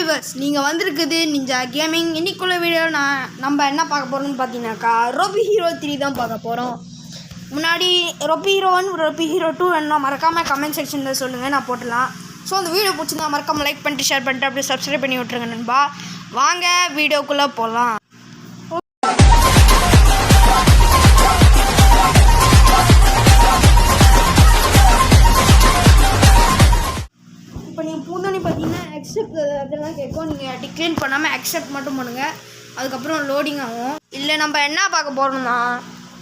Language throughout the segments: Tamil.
வியூவர்ஸ், நீங்கள் வந்திருக்குது நிஞ்சா கேமிங். இன்னைக்குள்ள வீடியோ நம்ம என்ன பார்க்க போகிறோம்னு பார்த்தீங்கன்னாக்கா ரோபி ஹீரோ 3 தான் பார்க்க போகிறோம். முன்னாடி ரோபி ஹீரோ 1 ரோபி ஹீரோ 2 வேணும்னா மறக்காமல் கமெண்ட் செக்ஷனில் சொல்லுங்கள், நான் போட்டலாம். ஸோ அந்த வீடியோ பிடிச்சிருந்தா மறக்காமல் லைக் பண்ணிட்டு ஷேர் பண்ணிட்டு அப்படியே சப்ஸ்கிரைப் பண்ணி விட்ருங்க நண்பா. வாங்க வீடியோக்குள்ளே போகலாம். இப்போ நீங்கள் பூந்தோனி பார்த்தீங்கன்னா அக்செப்ட் அதெல்லாம் கேட்கும். நீங்கள் டிக்ளைன் பண்ணாமல் அக்செப்ட் மட்டும் பண்ணுங்கள், அதுக்கப்புறம் லோடிங் ஆகும். இல்லை நம்ம என்ன பார்க்க போகிறோம்னா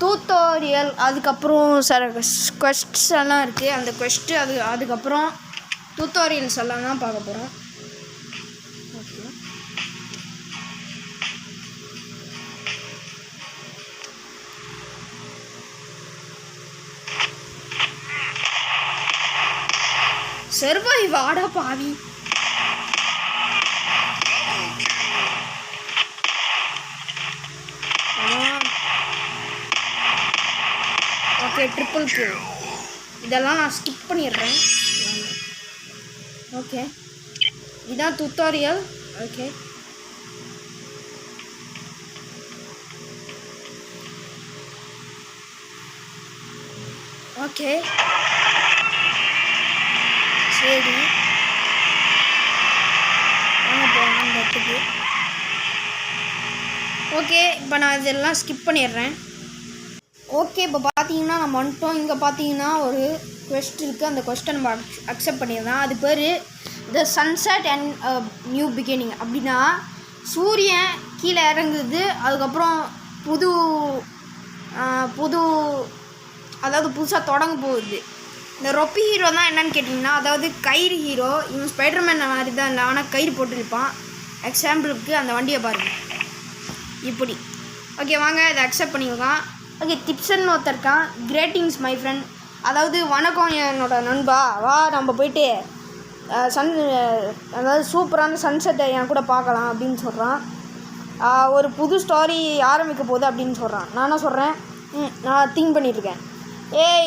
டியூட்டோரியல், அதுக்கப்புறம் சில கொஸ்ட்ஸ் எல்லாம் இருக்குது. அந்த கொஸ்ட்டு அதுக்கப்புறம் டியூட்டோரியல்ஸ் எல்லாம் தான் பார்க்க போகிறோம். ஓகே, சர்வைவ் ஆடா பாவி. Okay, triple kill. இதெல்லாம் நான் ஸ்கிப் பண்ணிடுறேன். ஓகே, இதான் டியூட்டோரியல். ஓகே, ஓகே சரி, வாங்க போகலாம் அந்த இடத்துக்கு. ஓகே, இப்போ நான் இதெல்லாம் ஸ்கிப் பண்ணிடுறேன். ஓகே, இப்போ பார்த்தீங்கன்னா நம்ம வந்துட்டோம். இங்கே பார்த்தீங்கன்னா ஒரு கொஸ்ட் இருக்குது. அந்த கொஸ்ட்டை நம்ம அக்செப்ட் பண்ணிடலாம். அது பேர் த சன்செட் அண்ட் நியூ பிகினிங். அப்படின்னா சூரியன் கீழே இறங்குது, அதுக்கப்புறம் புது அதாவது புதுசாக தொடங்க போகுது. இந்த ரொப்பி ஹீரோ தான் என்னன்னு கேட்டிங்கன்னா, அதாவது கயிறு ஹீரோ. இவன் ஸ்பைடர்மேன் மாதிரி தான் இல்லை, ஆனால் கயிறு போட்டுருப்பான். எக்ஸாம்பிளுக்கு அந்த வண்டியை பாருங்கள் இப்படி. ஓகே, வாங்க இதை அக்செப்ட் பண்ணிக்கலாம். ஓகே, டிப்ஸன் ஒருத்தருக்கான். கிரேட்டிங்ஸ் மை ஃப்ரெண்ட், அதாவது வணக்கம் என்னோட நண்பா, வா நம்ம போயிட்டு அதாவது சூப்பரான சன்செட்டை என் கூட பார்க்கலாம் அப்படின்னு சொல்கிறான். ஒரு புது ஸ்டோரி ஆரம்பிக்க போகுது அப்படின்னு சொல்கிறான். நான் என்ன சொல்கிறேன், நான் திங்க் பண்ணிட்டுருக்கேன்.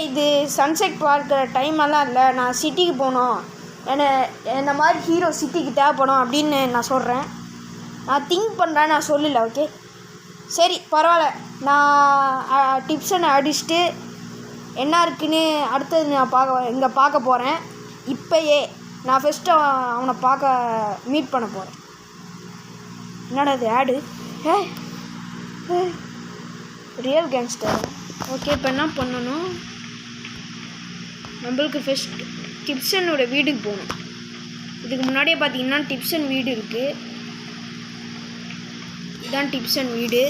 இது சன்செட் பார்க்குற டைமெல்லாம் இல்லை, நான் சிட்டிக்கு போகணும், என்ன மாதிரி ஹீரோ சிட்டிக்கு தேவைப்படும் அப்படின்னு நான் சொல்கிறேன். நான் திங்க் பண்ணுறேன், நான் சொல்லலை. ஓகே சரி பரவாயில்ல, நான் டிப்ஸனை அடிச்சுட்டு என்ன இருக்குன்னு அடுத்தது நான் இங்கே பார்க்க போகிறேன். இப்போயே நான் ஃபஸ்ட்டு அவனை மீட் பண்ண போகிறேன். என்னடா இது ஆடு, ரியல் கேங்ஸ்டர். ஓகே, இப்போ என்ன பண்ணணும், நம்மளுக்கு ஃபஸ்ட் டிப்ஸனோட வீட்டுக்கு போகணும். இதுக்கு முன்னாடியே பார்த்தீங்கன்னா டிப்ஸன் வீடு இருக்குது. இதுதான் டிப்ஸன் வீடு.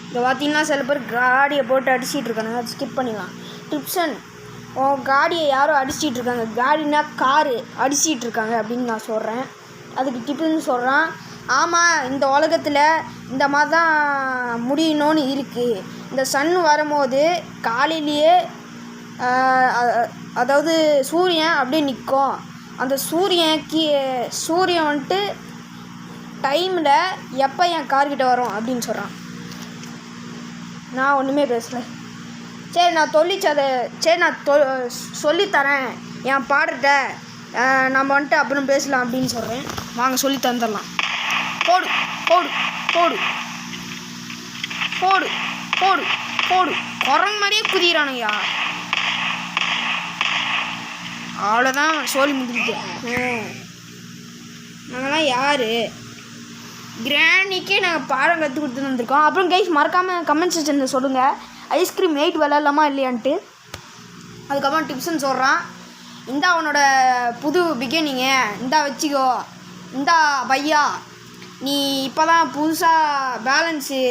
இங்கே பார்த்தீங்கன்னா சில பேர் காடியை போட்டு அடிச்சிட்டு இருக்காங்க, அது ஸ்கிப் பண்ணிடலாம். டிப்ஸன், உன் காடியை யாரோ அடிச்சிட்டு இருக்காங்க, காடினா காரு அடிச்சிட்டு இருக்காங்க அப்படின்னு நான் சொல்கிறேன். அதுக்கு டிப்ஸன் சொல்கிறான், ஆமாம், இந்த உலகத்தில் இந்த மாதிரி தான் முடியணும்னு இருக்குது. இந்த சன் வரும்போது காலையிலேயே அதாவது சூரியன் அப்படியே நிற்கும். அந்த சூரியன் வந்துட்டு டைமில் எப்போ என் கார்கிட்ட வரும் அப்படின்னு சொல்கிறான். நான் ஒன்றுமே பேசலை. சரி, நான் சொல்லித்தரேன் என் பாடுகிட்ட, நம்ம வந்துட்டு அப்புறம் பேசலாம் அப்படின்னு சொல்கிறேன். வாங்க சொல்லி தந்துடலாம். போடு போடு போடு போடு போடு போடு, குரங்கு மாதிரியே குதிக்கிறானுங்கய்யா. அவ்வளோதான், சோழி முடிஞ்சுட்டேன். நாங்கள்லாம் யார், கிராண்டிக்கே நாங்கள் பாடம் கற்றுக் கொடுத்துட்டு வந்திருக்கோம். அப்புறம் கைஸ் மறக்காமல் கமெண்ட் செக்ஷனில் சொல்லுங்கள், ஐஸ்கிரீம் 8 விளையாடலாமா இல்லையான்ட்டு. அதுக்கப்புறம் டிப்ஸ்ன்னு சொல்கிறான், இந்தா அவனோட புது பிகினிங்க, இந்தா வச்சுக்கோ, இந்தா பையா, நீ இப்போ தான் புதுசாக பேலன்ஸு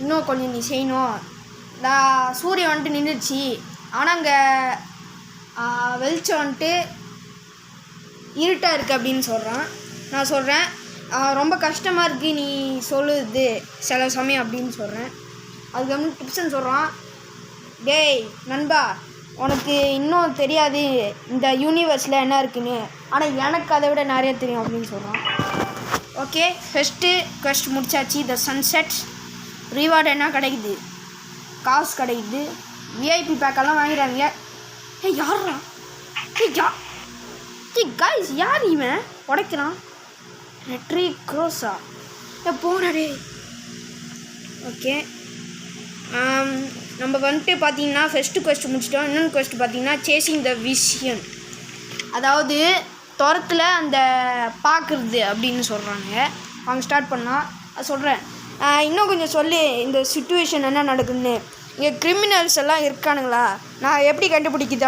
இன்னும் கொஞ்சம் நீ செய்யணும். நான் சூரியன் வந்துட்டு நின்றுச்சு, ஆனால் அங்கே வெளிச்சம் வந்துட்டு இருட்டாக இருக்குது அப்படின்னு சொல்கிறான். நான் சொல்கிறேன், ரொம்ப கஷ்டமாக இருக்குது நீ சொல்லுது சில சமயம் அப்படின்னு சொல்கிறேன். அதுக்கப்புறம் டிப்ஸ்ன்னு சொல்கிறான், டேய் நண்பா, உனக்கு இன்னும் தெரியாது இந்த யூனிவர்ஸில் என்ன இருக்குன்னு, ஆனால் எனக்கு அதை விட நிறைய தெரியும் அப்படின்னு சொல்கிறான். ஓகே, ஃபஸ்ட்டு கொஸ்ட் முடிச்சாச்சு. த சன்செட் ரிவார்டு என்ன கிடைக்குது, காசு கிடைக்குது. விஐபி பேக்கெல்லாம் வாங்கிறாங்க. யாரா கைஸ், யார் இவன் உடைக்கிறான்? ரெட்ரி க்ரோஸா போனடே. ஓகே, நம்ம வந்துட்டு பார்த்தீங்கன்னா ஃபஸ்ட்டு கொஸ்ட் முடிச்சிட்டோம். இன்னொன்று கொஸ்ட் பார்த்தீங்கன்னா சேசிங் த விஷன், அதாவது துரத்தில் அந்த பார்க்குறது அப்படின்னு சொல்கிறாங்க. அவங்க ஸ்டார்ட் பண்ணால் அது சொல்கிறேன். இன்னும் கொஞ்சம் சொல்லி இந்த சிச்சுவேஷன் என்ன நடக்குதுன்னு. இங்கே கிரிமினல்ஸ் எல்லாம் இருக்கானுங்களா, நான் எப்படி கண்டுபிடிக்கிது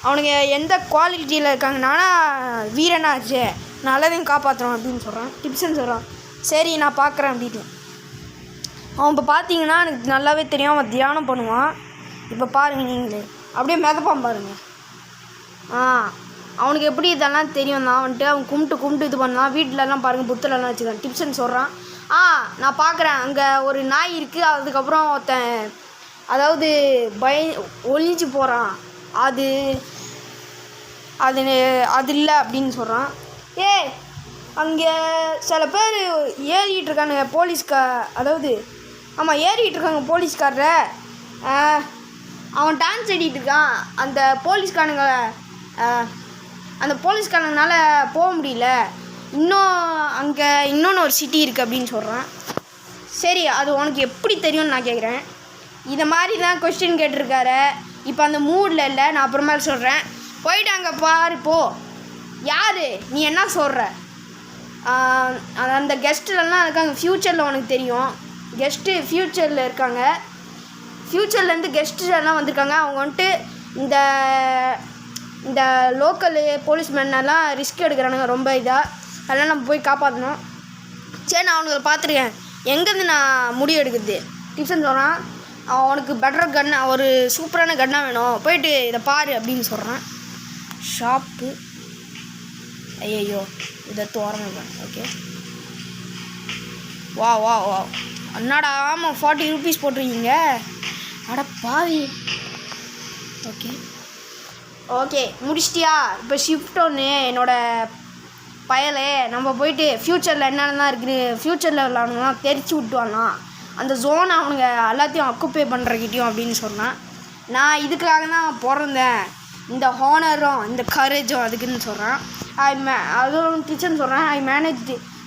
அவனுங்க எந்த குவாலிட்டியில் இருக்காங்க. நானாக வீரனாச்சே, நல்லதையும் காப்பாற்றுறோம் அப்படின்னு சொல்கிறான். டிப்ஸ்ன்னு சொல்கிறான். சரி நான் பார்க்குறேன் அப்படின்னு. அவன் இப்போ பார்த்தீங்கன்னா எனக்கு நல்லாவே தெரியும், அவன் தியானம் பண்ணுவான். இப்போ பாருங்கள் நீங்களே, அப்படியே மிதப்பான் பாருங்கள். அவனுக்கு எப்படி இதெல்லாம் தெரியும் தான் வந்துட்டு அவன் கும்பிட்டு இது பண்ணான். வீட்டிலலாம் பாருங்கள் புத்தலெல்லாம் வச்சுக்கான். டிப்ஸ்ன்னு சொல்கிறான். நான் பார்க்குறேன், அங்கே ஒரு நாய் இருக்குது. அதுக்கப்புறம் ஒருத்தன் அதாவது ஒழிஞ்சு போகிறான். அது இல்லை அப்படின்னு சொல்கிறான். அங்கே சில பேர் ஏறிக்கிட்டு இருக்கானுங்க அதாவது ஆமாம் ஏறிக்கிட்டு இருக்காங்க போலீஸ்காரரை. அவன் டான்ஸ் ஆடிட்டு இருக்கான். அந்த போலீஸ்காரங்கனால போக முடியல. அங்கே இன்னொன்று ஒரு சிட்டி இருக்குது அப்படின்னு சொல்கிறான். சரி, அது உனக்கு எப்படி தெரியும்னு நான் கேட்குறேன். இதை மாதிரி தான் கொஸ்டின் கேட்டிருக்காரு. இப்போ அந்த மூடில் இல்லை, நான் அப்புறமேல சொல்கிறேன். போயிட்டு அங்கே பாரு போ. யார் நீ என்ன சொல்கிற? அந்த கெஸ்ட்டுலாம் இருக்காங்க. ஃப்யூச்சரில் உனக்கு தெரியும், கெஸ்ட்டு ஃப்யூச்சரில் இருக்காங்க. ஃப்யூச்சர்லேருந்து கெஸ்ட்டுலாம் வந்திருக்காங்க. அவங்க வந்துட்டு இந்த லோக்கல் போலீஸ்மேனெல்லாம் ரிஸ்க் எடுக்கிறானுங்க ரொம்ப இதாக. அதெல்லாம் நம்ம போய் காப்பாற்றணும். சரி, நான் அவனுங்களை பார்த்துருக்கேன். எங்கேருந்து நான் முடிவு எடுக்குது டிப்ஸ்ன்னு சொல்கிறான். அவனுக்கு பெட்டர் கன்னா, ஒரு சூப்பரான கன்னாக வேணும், போயிட்டு இதை பாரு அப்படின்னு சொல்கிறான். ஷாப்பு ஐயோ இதை தோறணும். ஓகே, வா அண்ணாடா. ஆமாம், 40 rupees போட்டிருக்கீங்க. அட பாவி. ஓகே முடிச்சிட்டியா? இப்போ ஷிஃப்ட் ஒன்று என்னோடய பயலே. நம்ம போயிட்டு ஃப்யூச்சரில் என்னென்னலாம் இருக்குது, ஃப்யூச்சரில் உள்ளவங்கலாம் தெரிச்சு விட்டுவாங்களாம். அந்த ஜோனை அவனுங்க எல்லாத்தையும் அக்குப்பை பண்ணுறக்கிட்டையும் அப்படின்னு சொன்னான். நான் இதுக்காக தான் பிறந்தேன், இந்த ஹானரும் இந்த கரேஜும் அதுக்குன்னு சொல்கிறான். அதுவும் கிச்சன் சொல்கிறேன்.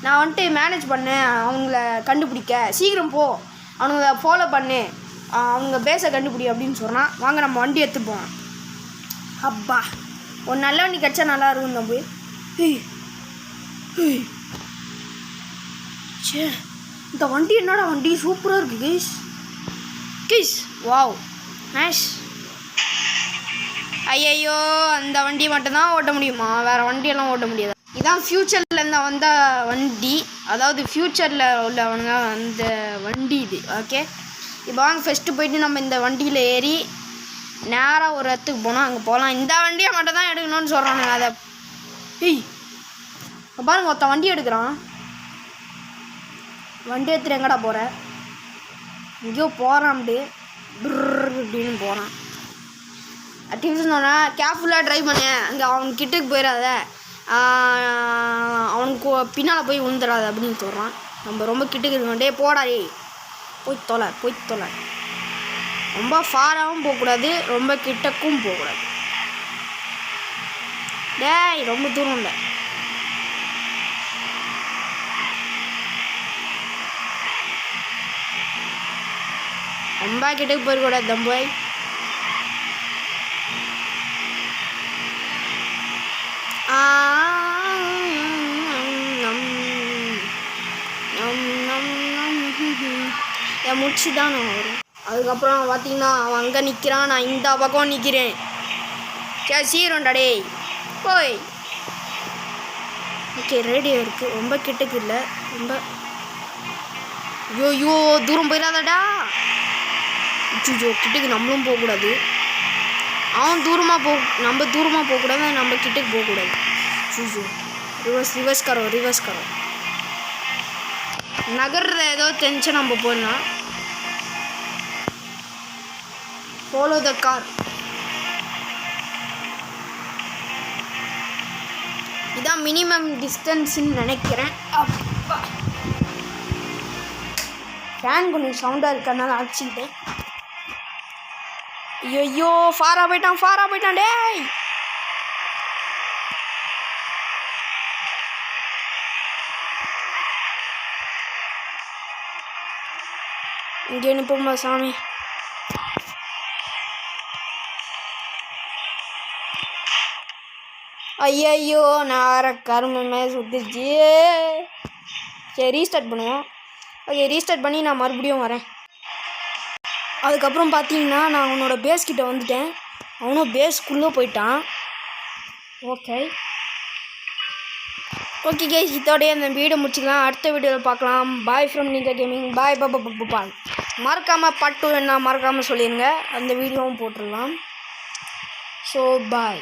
நான் வந்துட்டு மேனேஜ் பண்ணேன் அவங்கள கண்டுபிடிக்க. சீக்கிரம் போ, அவனுங்களை ஃபாலோ பண்ணு, அவங்க பேஸை கண்டுபிடி அப்படின்னு சொல்கிறான். வாங்க நம்ம வண்டி எடுத்துப்போம். அப்பா, ஒரு நல்ல வண்டி கிடச்சா நல்லா இருக்கும் தம்பி. சே, இந்த வண்டி என்னடா வண்டி சூப்பராக இருக்குது கைஸ். Wow nice. ஐயோ, அந்த வண்டி மட்டும்தான் ஓட்ட முடியுமா? வேறு வண்டியெல்லாம் ஓட்ட முடியாது. இதான் ஃப்யூச்சர்லேருந்து வந்த வண்டி, அதாவது ஃப்யூச்சரில் உள்ளவனுங்க அந்த வண்டி இது. ஓகே, இப்போ வாங்க ஃபஸ்ட்டு போயிட்டு நம்ம இந்த வண்டியில் ஏறி நேராக ஒரு இடத்துக்கு போனால் அங்கே போகலாம். இந்த வண்டியை மட்டும் தான் எடுக்கணும்னு சொல்கிறானுங்க. அதை பாருங்க, ஒருத்தன் வண்டி எடுக்கிறான். வண்டி எடுத்துட்டு எங்கடா போகிற? எங்கேயோ போகிறான், அப்படி அப்படின்னு போகிறான். டிப்ஸ் சொன்னால் கேர்ஃபுல்லாக ட்ரைவ் பண்ணு, அங்கே அவன் கிட்டக்கு போயிடாத, அவனுக்கு பின்னால் போய் விழுந்துடாது அப்படின்னு சொல்கிறான். நம்ம ரொம்ப கிட்டக்கு இருக்கோம். டே போடா, போய் தொலை. ரொம்ப ஃபாராகவும் போகக்கூடாது, ரொம்ப கிட்டக்கும் போகக்கூடாது. டேய் ரொம்ப தூரம் இல்லை. ரொம்ப கிட்டக்கு போயிடக்கூடாது தம்பாய். முடிச்சு தான் நான் வரும். அதுக்கப்புறம் பார்த்தீங்கன்னா அவன் அங்கே நிற்கிறான், நான் இந்த பக்கம் நிற்கிறேன். சரி சீரோண்டா டேய் போய். ஓகே, ரேடியோ இருக்குது, ரொம்ப கிட்டக்கு இல்லை, ரொம்ப ஐயோ தூரம் போயிடாதடா. கிட்டக்கு நம்மளும் போகக்கூடாது. அவன் நம்ம தூரமாக போகக்கூடாது, நம்ம கிட்டக்கு போகக்கூடாது. ரிவர்ஸ் கரோ. நகர்ற ஏதோ தெரிஞ்சு நம்ம போடலாம். Follow the car. இதான் மினிமம் டிஸ்டன்ஸ்ன்னு நினைக்கிறேன். அப்பா, ஃபேன் கொஞ்சம் சவுண்டாக இருக்கிறதுனால அடிச்சுக்கிட்டேன். ஐயோ ஃபாரா போயிட்டான் டேய். இங்கே நிற்போமா சாமி. ஐயோ நான் கருமே சுட்டுச்சு. சரி ரீஸ்டார்ட் பண்ணுவோம். ஓகே ரீஸ்டார்ட் பண்ணி நான் மறுபடியும் வரேன். அதுக்கப்புறம் பார்த்தீங்கன்னா நான் அவனோட பேஸ் கிட்ட வந்துட்டேன். அவனும் பேஸ்க்குள்ளே போயிட்டான். ஓகே ஓகே கைஸ், இதோடய அந்த வீடியோ முடிச்சுக்கலாம். அடுத்த வீடியோவில் பார்க்கலாம். Bye from ninja gaming. Bye bye. மறக்காமல் பார்ட் 2 என்ன மறக்காமல் சொல்லிடுங்க. அந்த வீடியோவும் போட்டுடலாம். ஸோ பாய்.